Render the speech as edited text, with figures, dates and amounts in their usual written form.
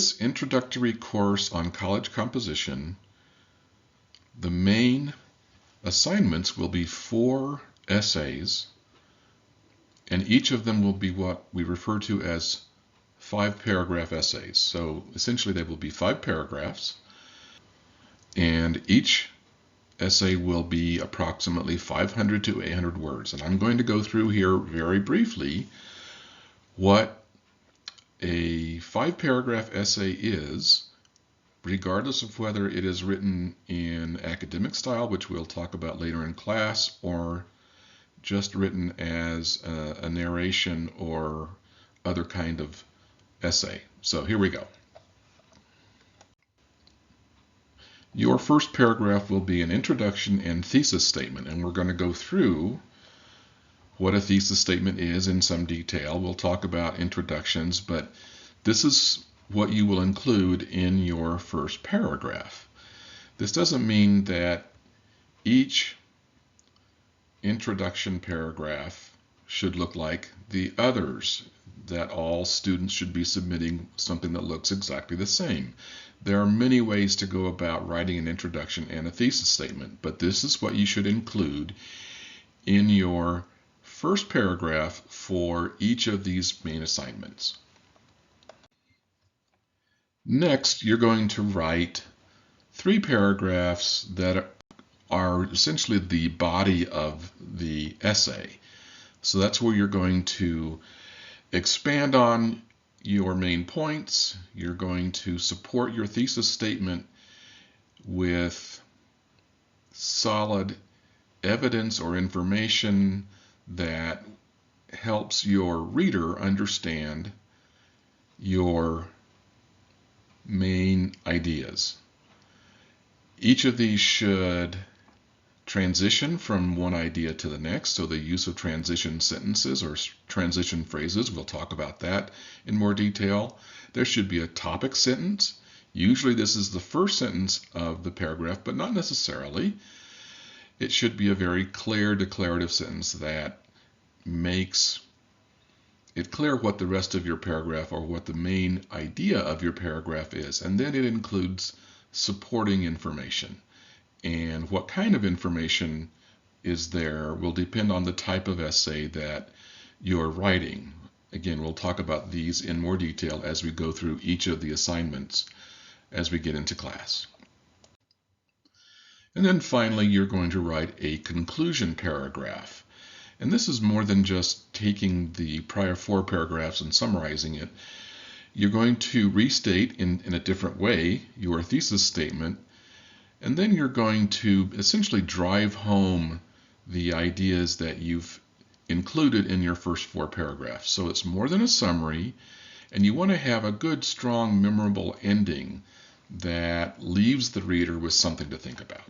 this introductory course on college composition, the main assignments will be 4 essays, and each of them will be what we refer to as 5-paragraph essays. So essentially they will be 5 paragraphs, and each essay will be approximately 500 to 800 words. And I'm going to go through here very briefly what a 5-paragraph essay is, regardless of whether it is written in academic style, which we'll talk about later in class, or just written as a narration or other kind of essay. So here we go. Your first paragraph will be an introduction and thesis statement, and we're going to go through what a thesis statement is in some detail. We'll talk about introductions, but this is what you will include in your first paragraph. This doesn't mean that each introduction paragraph should look like the others, that all students should be submitting something that looks exactly the same. There are many ways to go about writing an introduction and a thesis statement, but this is what you should include in your first paragraph for each of these main assignments. Next, you're going to write 3 paragraphs that are essentially the body of the essay. So that's where you're going to expand on your main points. You're going to support your thesis statement with solid evidence or information that helps your reader understand your main ideas. Each of these should transition from one idea to the next, so the use of transition sentences or transition phrases, we'll talk about that in more detail. There should be a topic sentence. Usually this is the first sentence of the paragraph, but not necessarily. It should be a very clear declarative sentence that makes it clear what the rest of your paragraph or what the main idea of your paragraph is. And then it includes supporting information. And what kind of information is there will depend on the type of essay that you're writing. Again, we'll talk about these in more detail as we go through each of the assignments as we get into class. And then finally, you're going to write a conclusion paragraph. And this is more than just taking the prior 4 paragraphs and summarizing it. You're going to restate in a different way your thesis statement, and then you're going to essentially drive home the ideas that you've included in your first 4 paragraphs. So it's more than a summary, and you want to have a good, strong, memorable ending that leaves the reader with something to think about.